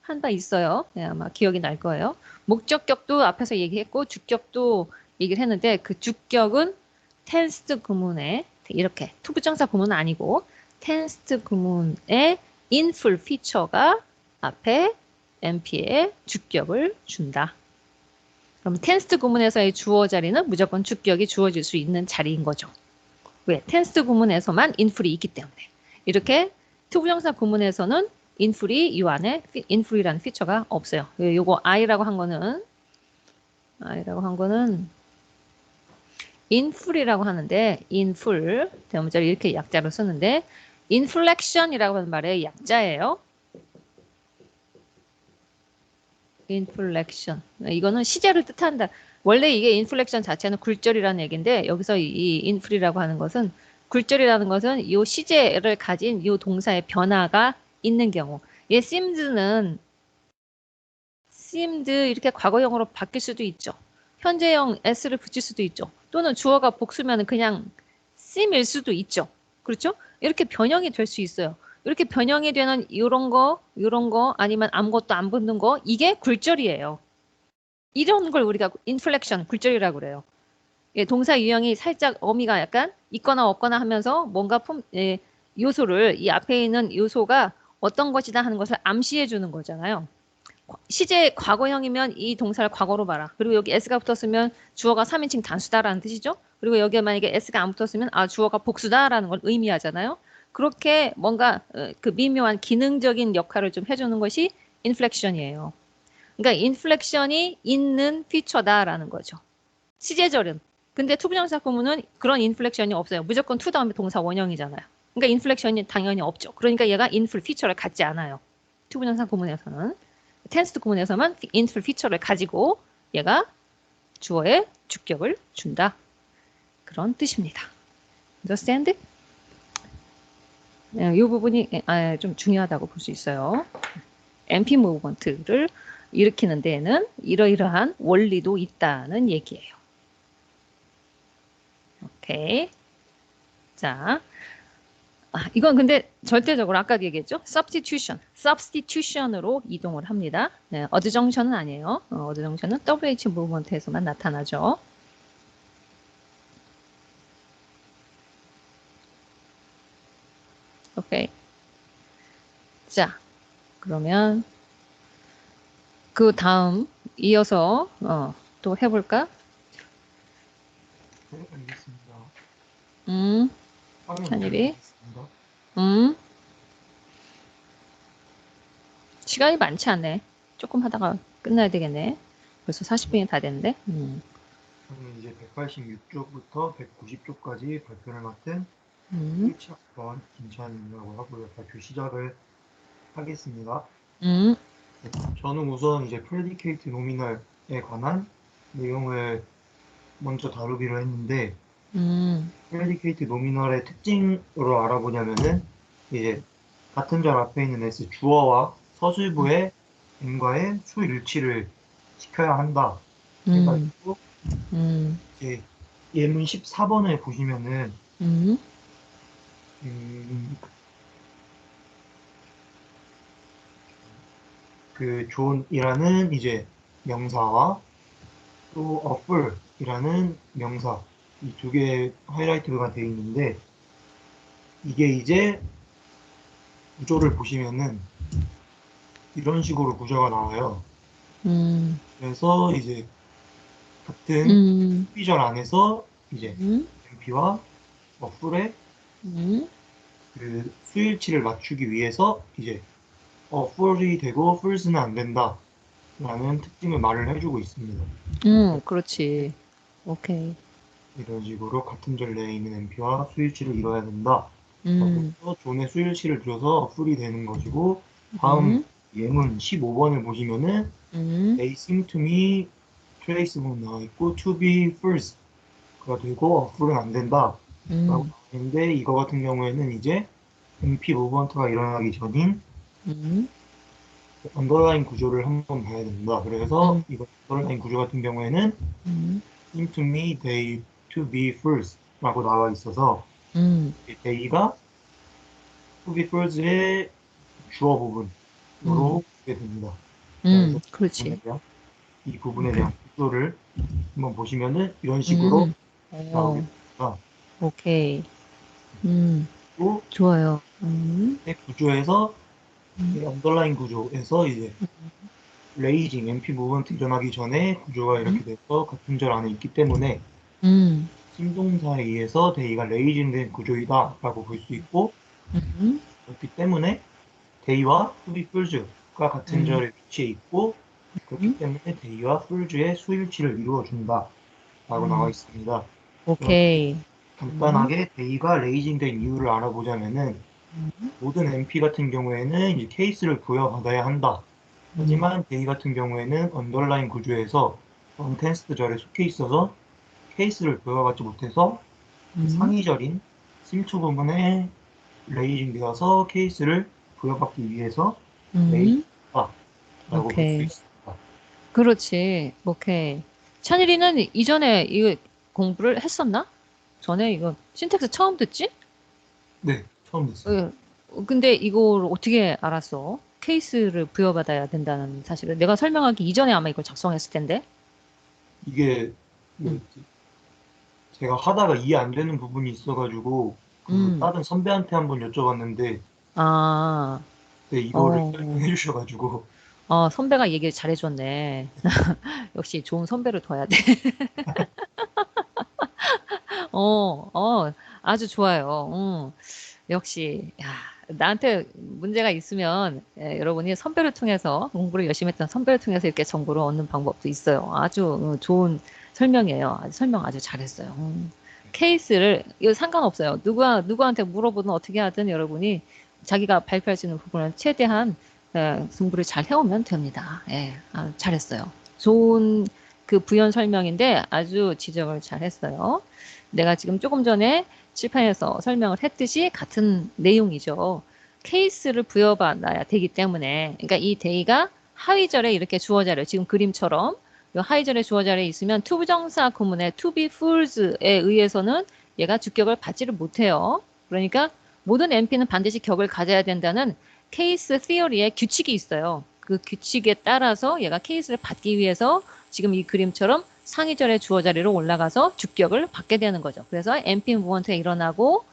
한 바 있어요. 네, 아마 기억이 날 거예요. 목적격도 앞에서 얘기했고 주격도 얘기를 했는데 그 주격은 tense 구문에 이렇게 투부정사 구문은 아니고 tense 구문의 inful feature가 앞에 NP에 주격을 준다. 그럼 tense 구문에서의 주어 자리는 무조건 주격이 주어질 수 있는 자리인 거죠. 왜? tense 구문에서만 inful이 있기 때문에. 이렇게 투부정사 구문에서는 inful이 이 안에 inful이라는 피처가 없어요. 요거 I라고 한 거는 inful이라고 하는데 inful 대문자를 이렇게 약자로 쓰는데 inflection이라고 하는 말의 약자예요. inflection. 이거는 시제를 뜻한다. 원래 이게 inflection 자체는 굴절이라는 얘기인데 여기서 이 inful이라고 하는 것은 굴절이라는 것은 이 시제를 가진 이 동사의 변화가 있는 경우. 얘 seems는 seemed 이렇게 과거형으로 바뀔 수도 있죠. 현재형 s를 붙일 수도 있죠. 또는 주어가 복수면 그냥 seem일 수도 있죠. 그렇죠? 이렇게 변형이 될 수 있어요. 이렇게 변형이 되는 이런 거 아니면 아무것도 안 붙는 거 이게 굴절이에요. 이런 걸 우리가 인플렉션, 굴절이라고 그래요. 예, 동사 유형이 살짝 어미가 약간 있거나 없거나 하면서 뭔가 요소를 이 앞에 있는 요소가 어떤 것이다 하는 것을 암시해 주는 거잖아요. 시제 과거형이면 이 동사를 과거로 봐라. 그리고 여기 s가 붙었으면 주어가 3인칭 단수다라는 뜻이죠. 그리고 여기에 만약에 s가 안 붙었으면 주어가 복수다라는 걸 의미하잖아요. 그렇게 뭔가 그 미묘한 기능적인 역할을 좀 해주는 것이 인플렉션이에요. 그러니까 인플렉션이 있는 피처다라는 거죠. 시제절은. 근데 투부정사 구문은 그런 인플렉션이 없어요. 무조건 투 다음에 동사 원형이잖아요. 그러니까 인플렉션이 당연히 없죠. 그러니까 얘가 인플 피처를 갖지 않아요. 투부정사 구문에서는. 텐스 구문에서만 인플 피처를 가지고 얘가 주어의 주격을 준다. 그런 뜻입니다. understand? 이 부분이 좀 중요하다고 볼 수 있어요. NP 무브먼트를 일으키는 데에는 이러이러한 원리도 있다는 얘기예요. 오케이. 자, 이건 근데 절대적으로 아까 얘기했죠? substitution으로 이동을 합니다. 네, 어드정션은 아니에요. 어드정션은 WH 무브먼트에서만 나타나죠. 오케이. 자, 그러면 그 다음 이어서 또 해볼까? 네, 알겠습니다. 한일이. 알겠습니다. 시간이 많지 않네. 조금 하다가 끝나야 되겠네. 벌써 40분이 다 됐는데. 저는 이제 186쪽부터 190쪽까지 발표를 맡은 1차번 김찬이라고 하고요. 발표 시작을 하겠습니다. 저는 우선 이제 프레디케이트 노미널에 관한 내용을 먼저 다루기로 했는데 프레디케이트 노미널의 특징으로 알아보냐면은 이제 같은 절 앞에 있는 S 주어와 서술부의 M과의 수일치를 시켜야 한다. 음, 해가지고 음, 이제 예문 14번을 보시면은 음, 음, 그 존이라는 이제 명사와 또 offer이라는 명사 이 두 개 하이라이트가 되어 있는데 이게 이제 구조를 보시면은 이런 식으로 구조가 나와요. 음, 그래서 이제 같은 음, 비전 안에서 이제 음, MP와 offer의 음, 그 수일치를 맞추기 위해서 이제 offer이 되고 false는 안 된다 라는 특징을 말을 해주고 있습니다. 그렇지. 오케이. 이런 식으로 같은 절 내에 있는 MP와 수일치를 이뤄야 된다. 라고 음, 해서 존의 수일치를 들여서 풀이 되는 것이고 다음 음, 예문 15번을 보시면은 음, they seem to me traceable 나와 있고 to be false가 되고 full은 안 된다. 라고 음, 나와 있는데 이거 같은 경우에는 이제 MP 무브먼트가 일어나기 전인 음, 언더라인 구조를 한번 봐야 된다. 그래서 음, 이거 언더라인 구조 같은 경우에는 음, seem to me they to be false 라고 나와 있어서 음, they가 to be false의 주어 음, 부분으로 보게 됩니다. 그래서 그렇지. 이 부분에 오케이. 대한 구조를 한번 보시면은 이런 식으로 음, 나오게 어, 됩니다. 오케이. 그리고 좋아요. 이 구조에서 음, 이 언더라인 구조에서 이제 레이징, MP 무브먼트 일어나기 전에 구조가 음, 이렇게 돼서 같은 절 안에 있기 때문에 음, 심동사에 의해서 데이가 레이징된 구조이다라고 볼 수 있고 음, 그렇기 때문에 데이와 투비 풀즈가 같은 음, 절에 위치해 있고 그렇기 음, 때문에 데이와 풀즈의 수일치를 이루어 준다라고 나와 음, 있습니다. 그러면 오케이. 음, 간단하게 데이가 레이징된 이유를 알아보자면은 음, 모든 MP 같은 경우에는 이제 케이스를 부여받아야 한다. 음, 하지만 데이 같은 경우에는 언더라인 구조에서 언텐스드 절에 속해 있어서 케이스를 부여받지 못해서 그 음, 상위절인 심초 부분에 레이징 되어서 케이스를 부여받기 위해서 음, 레이징다라고 볼 수 오케이. 있습니다. 그렇지. 오케이. 찬일이는 이전에 이거 공부를 했었나? 전에 이거 신텍스 처음 듣지? 네, 처음 됐습니다. 어, 근데 이걸 어떻게 알았어? 케이스를 부여받아야 된다는 사실을. 내가 설명하기 이전에 아마 이걸 작성했을 텐데. 이게 음, 뭐였지? 제가 하다가 이해 안 되는 부분이 있어가지고 그 음. 다른 선배한테 한번 여쭤봤는데 아, 그때 이거를 어, 설명해 주셔가지고 선배가 얘기를 잘해줬네. 역시 좋은 선배를 둬야 돼. 어, 아주 좋아요. 역시, 야, 나한테 문제가 있으면 여러분이 선배를 통해서 공부를 열심히 했던 선배를 통해서 이렇게 정보를 얻는 방법도 있어요. 아주 좋은 설명이에요. 아주 설명 아주 잘했어요. 케이스를 이거 상관없어요. 누구한테 물어보든 어떻게 하든 여러분이 자기가 발표할 수 있는 부분을 최대한 공부를 잘 해오면 됩니다. 예, 잘했어요. 좋은 그 부연 설명인데 아주 지적을 잘했어요. 내가 지금 조금 전에 칠판에서 설명을 했듯이 같은 내용이죠. 케이스를 부여받아야 되기 때문에, 그러니까 이 데이가 하위절에 이렇게 주어자료, 지금 그림처럼 이 하위절에 주어자료에 있으면 투부정사 구문의 to be fools에 의해서는 얘가 주격을 받지를 못해요. 그러니까 모든 NP는 반드시 격을 가져야 된다는 케이스 티어리의 규칙이 있어요. 그 규칙에 따라서 얘가 케이스를 받기 위해서 지금 이 그림처럼 상위절의 주어 자리로 올라가서 주격을 받게 되는 거죠. 그래서 NP 무번트가 일어나고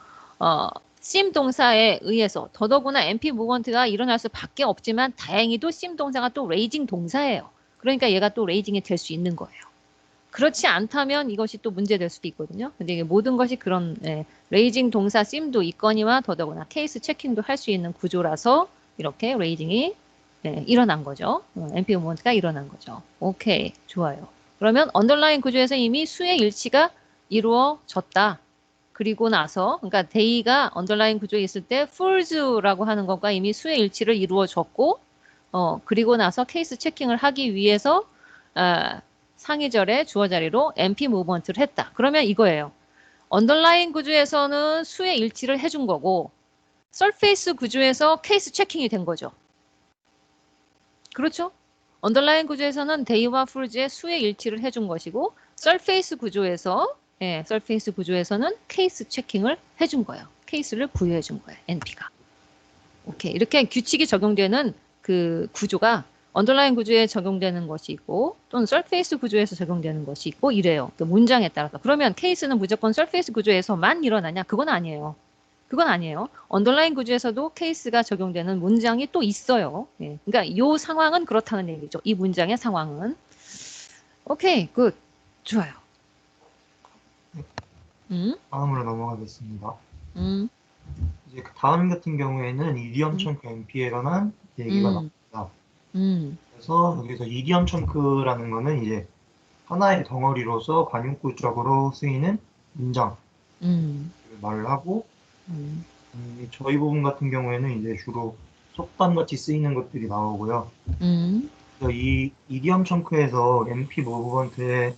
심 동사에 의해서 더더구나 NP 무번트가 일어날 수밖에 없지만 다행히도 심 동사가 또 레이징 동사예요. 그러니까 얘가 또 레이징이 될 수 있는 거예요. 그렇지 않다면 이것이 또 문제될 수도 있거든요. 근데 이게 모든 것이 그런 레이징 동사 씀도 있거니와 더더구나 케이스 체킹도 할 수 있는 구조라서 이렇게 레이징이 일어난 거죠. NP 모먼트가 일어난 거죠. 오케이, 좋아요. 그러면 언더라인 구조에서 이미 수의 일치가 이루어졌다. 그리고 나서 그러니까 데이가 언더라인 구조에 있을 때 false라고 하는 것과 이미 수의 일치를 이루어졌고 그리고 나서 케이스 체킹을 하기 위해서 상위절의 주어 자리로 NP 무브먼트를 했다. 그러면 이거예요. 언더라인 구조에서는 수의 일치를 해준 거고 서페이스 구조에서 케이스 체킹이 된 거죠. 그렇죠? 언더라인 구조에서는 데이와 풀즈의 수의 일치를 해준 것이고 서페이스 구조에서 서페이스 구조에서는 케이스 체킹을 해준 거예요. 케이스를 부여해 준 거예요. NP가. 오케이. 이렇게 규칙이 적용되는 그 구조가 언더라인 구조에 적용되는 것이 있고 또는 서페이스 구조에서 적용되는 것이 있고 이래요. 그 문장에 따라서. 그러면 케이스는 무조건 서페이스 구조에서만 일어나냐? 그건 아니에요. 그건 아니에요. 언더라인 구조에서도 케이스가 적용되는 문장이 또 있어요. 예. 그러니까 이 상황은 그렇다는 얘기죠. 이 문장의 상황은. 오케이, 굿. 좋아요. 다음으로 넘어가겠습니다. 음, 이제 그 다음 같은 경우에는 이디엄 청크 NP에 관한 얘기가 나옵니다. 그래서 여기서 이디엄 청크라는 거는 이제 하나의 덩어리로서 관용구적으로 쓰이는 문장 말을 하고 저희 부분 같은 경우에는 이제 주로 속담같이 쓰이는 것들이 나오고요. 그래서 이 이디엄 청크에서 NP 무브먼트의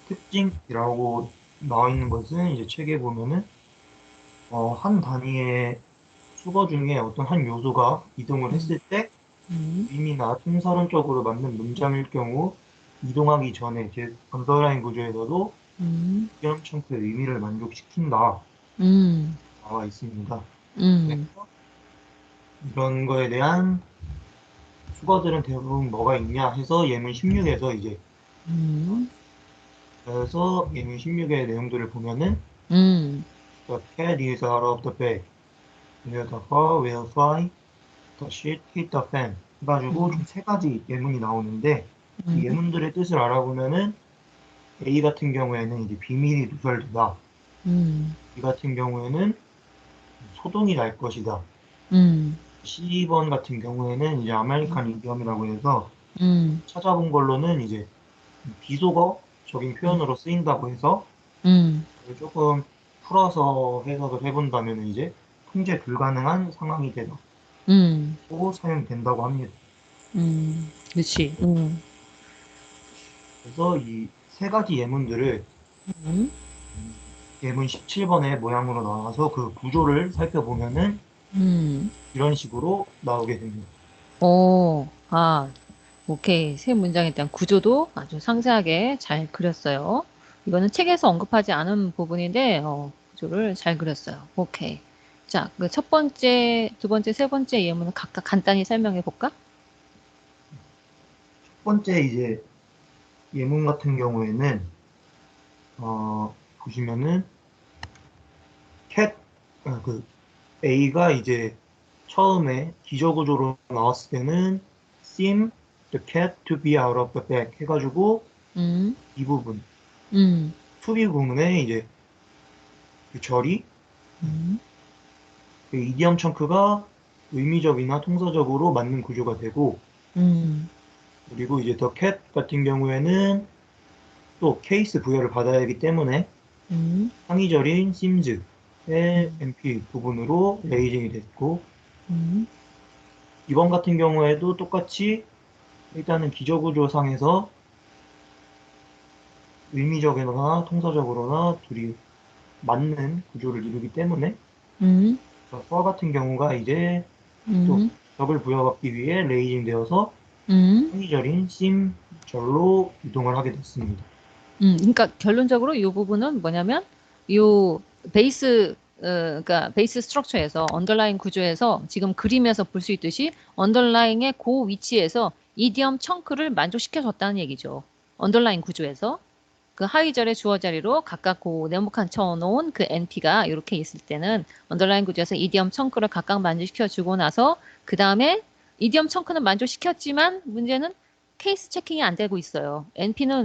특징이라고 나와 있는 것은 이제 책에 보면은 한 단위의 수거 중에 어떤 한 요소가 이동을 했을 때 의미나 통사론적으로 맞는 문장일 경우 이동하기 전에 제 언더라인 구조에서도 이디엄 청크의 의미를 만족시킨다 나와 있습니다. 그래서 이런 거에 대한 수거들은 대부분 뭐가 있냐 해서 예문 16에서 이제 그래서 예문 16의 내용들을 보면은 The cat is out of the bag. The dog will fly. The shit hit the fan. 해가지고 총 세 가지 예문이 나오는데 이 예문들의 뜻을 알아보면은 A 같은 경우에는 이제 비밀이 누설되다. B 같은 경우에는 소동이 날 것이다. C번 같은 경우에는 이제 아메리칸 이디엄이라고 해서 찾아본 걸로는 이제 비속어적인 표현으로 쓰인다고 해서 조금 풀어서 해석을 해본다면 이제 통제 불가능한 상황이 되다. 또 사용된다고 합니다. 그렇지. 그래서 이 세 가지 예문들을 예문 17번의 모양으로 나와서 그 구조를 살펴보면은 이런 식으로 나오게 됩니다. 오, 오케이. 세 문장에 대한 구조도 아주 상세하게 잘 그렸어요. 이거는 책에서 언급하지 않은 부분인데, 구조를 잘 그렸어요. 오케이. 자, 그 첫 번째, 두 번째, 세 번째 예문을 각각 간단히 설명해 볼까? 첫 번째 이제 예문 같은 경우에는 보시면은 그 A가 이제 처음에 기저구조로 나왔을 때는 seem the cat to be out of the bag 해가지고 이 부분 to be 부분에 이제 그 절이 그 이디엄 청크가 의미적이나 통사적으로 맞는 구조가 되고 그리고 이제 the cat 같은 경우에는 또 케이스 부여를 받아야 하기 때문에 상이절인 sims의 NP 부분으로 레이징이 됐고 이번 같은 경우에도 똑같이 일단은 기저구조상에서 의미적이거나 통사적으로나 둘이 맞는 구조를 이루기 때문에 for 같은 경우가 이제 또 격을 부여받기 위해 레이징 되어서 상이절인 sim 절로 이동을 하게 됐습니다. 그러니까 결론적으로 이 부분은 뭐냐면 이 베이스 그러니까 베이스 스트럭처에서 언더라인 구조에서 지금 그림에서 볼 수 있듯이 언더라인의 그 위치에서 이디엄 청크를 만족시켜줬다는 얘기죠. 언더라인 구조에서 그 하위절의 주어 자리로 각각 그 네모칸 쳐놓은 그 NP가 이렇게 있을 때는 언더라인 구조에서 이디엄 청크를 각각 만족시켜주고 나서 그 다음에 이디엄 청크는 만족시켰지만 문제는 케이스 체킹이 안 되고 있어요.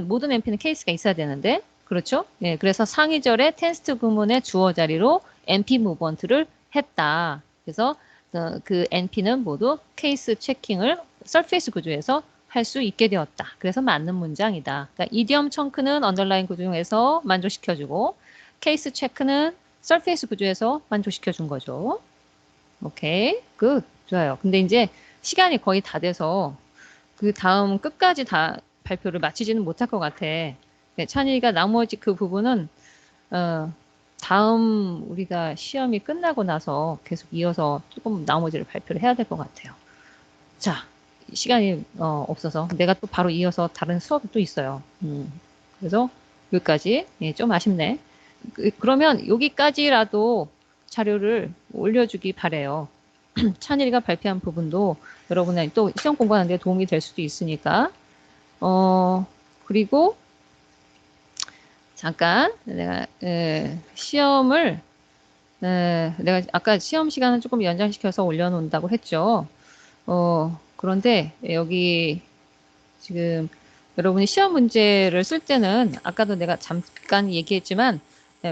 모든 NP는 케이스가 있어야 되는데 그렇죠? 네, 그래서 상위절의 텐스트 구문의 주어 자리로 NP 무브먼트를 했다. 그래서 그 NP는 모두 케이스 체킹을 서페이스 구조에서 할 수 있게 되었다. 그래서 맞는 문장이다. 그러니까 이디엄 청크는 언더라인 구조에서 만족시켜주고 케이스 체크는 서페이스 구조에서 만족시켜준 거죠. 오케이, 굿, 좋아요. 근데 이제 시간이 거의 다 돼서 그 다음 끝까지 다 발표를 마치지는 못할 것 같아. 찬이가 나머지 그 부분은 다음 우리가 시험이 끝나고 나서 계속 이어서 조금 나머지를 발표를 해야 될 것 같아요. 자, 시간이 없어서 내가 또 바로 이어서 다른 수업이 또 있어요. 그래서 여기까지. 예, 좀 아쉽네. 그러면 여기까지라도 자료를 올려주기 바래요. 찬일이가 발표한 부분도 여러분의 또 시험 공부하는 데 도움이 될 수도 있으니까. 그리고 잠깐 내가 시험을 내가 아까 시험 시간을 조금 연장시켜서 올려놓는다고 했죠. 그런데 여기 지금 여러분이 시험 문제를 쓸 때는 아까도 내가 잠깐 얘기했지만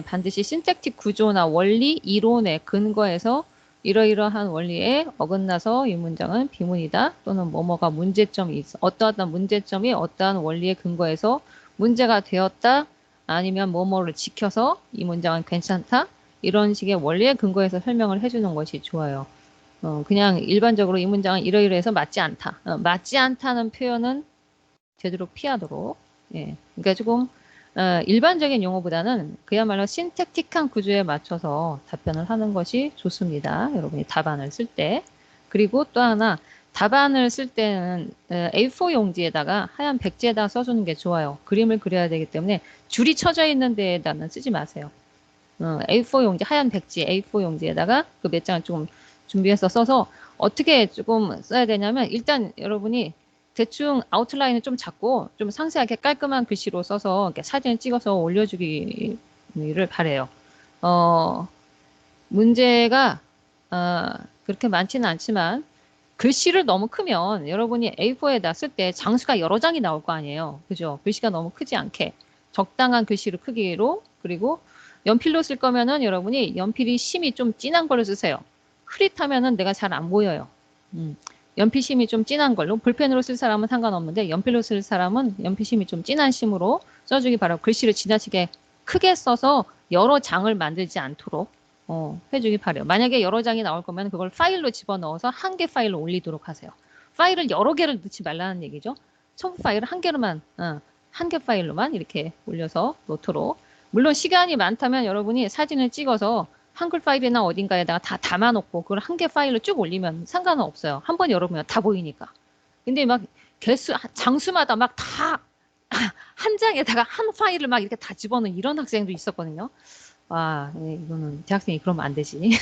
반드시 신택틱 구조나 원리, 이론에 근거해서 이러이러한 원리에 어긋나서 이 문장은 비문이다 또는 뭐뭐가 문제점이 있어 어떠한 문제점이 어떠한 원리에 근거해서 문제가 되었다 아니면 뭐뭐를 지켜서 이 문장은 괜찮다 이런 식의 원리에 근거해서 설명을 해주는 것이 좋아요. 그냥 일반적으로 이 문장은 이러이러해서 맞지 않다. 맞지 않다는 표현은 제대로 피하도록. 예. 그러니까 조금 일반적인 용어보다는 그야말로 신택틱한 구조에 맞춰서 답변을 하는 것이 좋습니다. 여러분이 답안을 쓸 때. 그리고 또 하나 답안을 쓸 때는 A4 용지에다가 하얀 백지에다 써주는 게 좋아요. 그림을 그려야 되기 때문에 줄이 쳐져 있는 데에다는 쓰지 마세요. A4 용지, 하얀 백지 A4 용지에다가 그 몇 장을 조금 준비해서 써서 어떻게 조금 써야 되냐면 일단 여러분이 대충 아웃라인을 좀 잡고 좀 상세하게 깔끔한 글씨로 써서 이렇게 사진을 찍어서 올려주기를 바래요. 문제가 그렇게 많지는 않지만 글씨를 너무 크면 여러분이 A4에다 쓸 때 장수가 여러 장이 나올 거 아니에요. 그죠? 글씨가 너무 크지 않게 적당한 글씨를 크기로 그리고 연필로 쓸 거면은 여러분이 연필이 심이 좀 진한 걸로 쓰세요. 흐릿하면은 내가 잘 안 보여요. 연필 심이 좀 진한 걸로 볼펜으로 쓸 사람은 상관없는데 연필로 쓸 사람은 연필 심이 좀 진한 심으로 써주기 바라고 글씨를 지나치게 크게 써서 여러 장을 만들지 않도록 해주기 바래요. 만약에 여러 장이 나올 거면 그걸 파일로 집어넣어서 한 개 파일로 올리도록 하세요. 파일을 여러 개를 넣지 말라는 얘기죠. 첨부 파일을 한 개로만 한 개 파일로만 이렇게 올려서 놓도록. 물론 시간이 많다면 여러분이 사진을 찍어서 한글 파일이나 어딘가에다가 다 담아놓고 그걸 한 개 파일로 쭉 올리면 상관은 없어요. 한 번 열어보면 다 보이니까. 근데 막 장수마다 막 다 한 장에다가 한 파일을 막 이렇게 다 집어넣는 이런 학생도 있었거든요. 와, 이거는 대학생이 그러면 안 되지.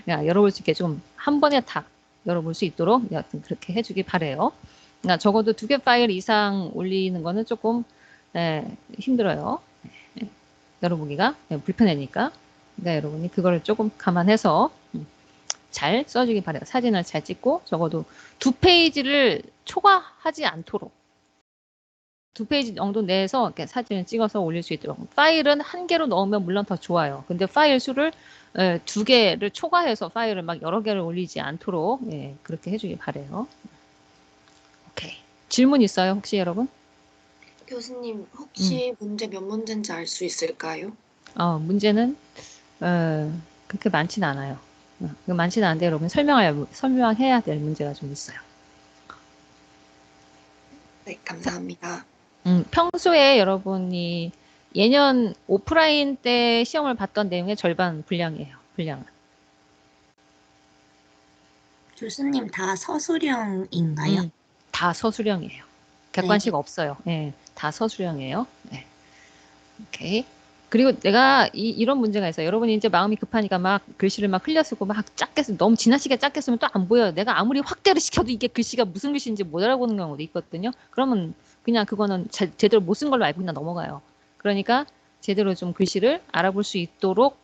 야, 열어볼 수 있게 좀 한 번에 다 열어볼 수 있도록 여하튼 그렇게 해주기 바래요. 그러니까 적어도 2개 파일 이상 올리는 거는 조금 힘들어요. 열어보기가 불편하니까. 그러니까 여러분이 그거를 조금 감안해서 잘 써주기 바래요. 사진을 잘 찍고 적어도 2페이지를 초과하지 않도록 2페이지 정도 내에서 이렇게 사진을 찍어서 올릴 수 있도록. 파일은 한 개로 넣으면 물론 더 좋아요. 근데 파일 수를 2개를 초과해서 파일을 막 여러 개를 올리지 않도록 그렇게 해주기 바래요. 오케이. 질문 있어요 혹시 여러분? 교수님, 혹시 문제 몇 문제인지 알 수 있을까요? 문제는 그렇게 많지는 않아요. 많지는 않은데 여러분 설명해야 될 문제가 좀 있어요. 네, 감사합니다. 평소에 여러분이 예년 오프라인 때 시험을 봤던 내용의 절반 분량이에요. 분량은. 교수님 다 서술형인가요? 다 서술형이에요. 객관식 없어요. 네, 다 서술형이에요. 네. 오케이. 그리고 내가 이런 문제가 있어요. 여러분이 이제 마음이 급하니까 막 글씨를 막 흘려 쓰고 막 작게 쓰 너무 지나치게 작게 쓰면 또 안 보여요. 내가 아무리 확대를 시켜도 이게 글씨가 무슨 글씨인지 못 알아보는 경우도 있거든요. 그러면 그냥 그거는 제대로 못 쓴 걸로 알고 그냥 넘어가요. 그러니까 제대로 좀 글씨를 알아볼 수 있도록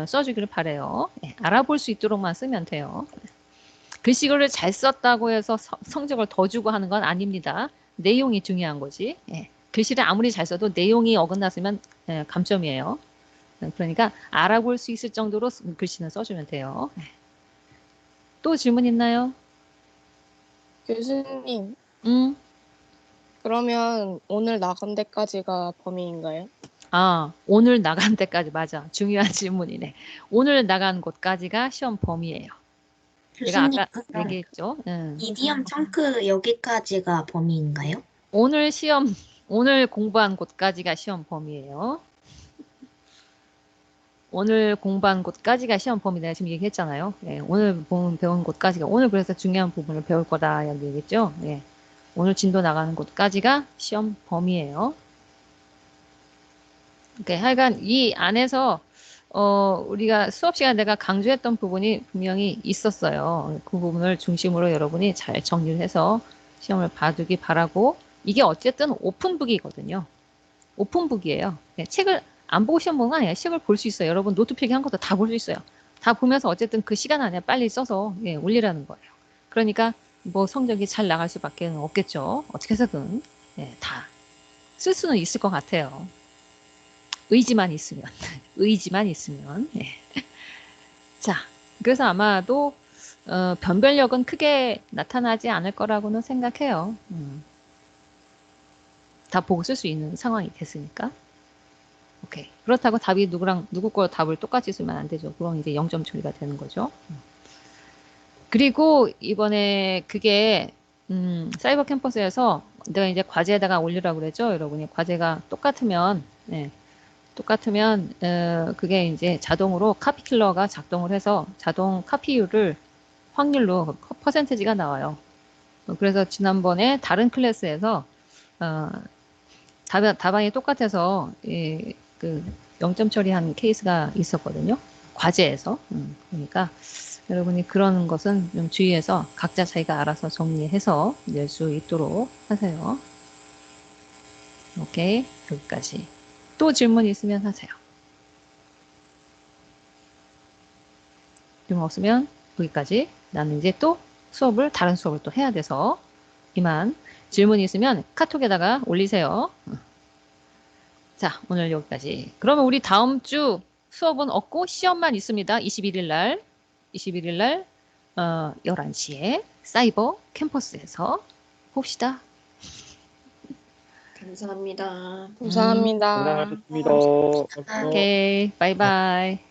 써주기를 바래요. 네, 알아볼 수 있도록만 쓰면 돼요. 글씨를 잘 썼다고 해서 성적을 더 주고 하는 건 아닙니다. 내용이 중요한 거지. 예. 글씨를 아무리 잘 써도 내용이 어긋났으면 감점이에요. 그러니까 알아볼 수 있을 정도로 글씨는 써주면 돼요. 또 질문 있나요? 교수님, 응? 그러면 오늘 나간 데까지가 범위인가요? 오늘 나간 데까지 맞아. 중요한 질문이네. 오늘 나간 곳까지가 시험 범위예요. 제가 교수님, 아까 그럼 얘기했죠. 이디엄 청크 여기까지가 범위인가요? 오늘 공부한 곳까지가 시험 범위예요. 오늘 공부한 곳까지가 시험 범위 내가 지금 얘기했잖아요. 예, 오늘 배운 곳까지가 오늘 그래서 중요한 부분을 배울 거다 이렇게 얘기했죠. 예, 오늘 진도 나가는 곳까지가 시험 범위예요. 그러니까 하여간 이 안에서 우리가 수업 시간에 내가 강조했던 부분이 분명히 있었어요. 그 부분을 중심으로 여러분이 잘 정리를 해서 시험을 봐두기 바라고 이게 어쨌든 오픈북이거든요. 오픈북이에요. 책을 안 보고 시험 보는 거 아니에요. 책을 볼 수 있어요. 여러분 노트 필기한 것도 다 볼 수 있어요. 다 보면서 어쨌든 그 시간 안에 빨리 써서 올리라는 거예요. 그러니까 뭐 성적이 잘 나갈 수밖에 없겠죠. 어떻게 해서든 다 쓸 수는 있을 것 같아요. 의지만 있으면 의지만 있으면 자 그래서 아마도 변별력은 크게 나타나지 않을 거라고는 생각해요. 다 보고 쓸 수 있는 상황이 됐으니까. 오케이. 그렇다고 답이 누구 거 답을 똑같이 쓰면 안 되죠. 그럼 이제 0점 처리가 되는 거죠. 그리고 이번에 그게 사이버 캠퍼스에서 내가 이제 과제에다가 올리라고 그랬죠. 여러분이 과제가 똑같으면 그게 이제 자동으로 카피킬러가 작동을 해서 자동 카피율을 확률로 퍼센티지가 나와요. 그래서 지난번에 다른 클래스에서 답안이 똑같아서 그 0점 처리한 케이스가 있었거든요. 과제에서. 그러니까 여러분이 그런 것은 좀 주의해서 각자 자기가 알아서 정리해서 낼 수 있도록 하세요. 오케이. 여기까지. 또 질문 있으면 하세요. 질문 없으면 여기까지. 나는 이제 또 다른 수업을 또 해야 돼서 이만. 질문 있으면 카톡에다가 올리세요. 자, 오늘 여기까지. 그러면 우리 다음 주 수업은 없고 시험만 있습니다. 21일 날 11시에 사이버 캠퍼스에서 봅시다. 감사합니다. 감사합니다. 감사합니다. 오케이. 바이바이.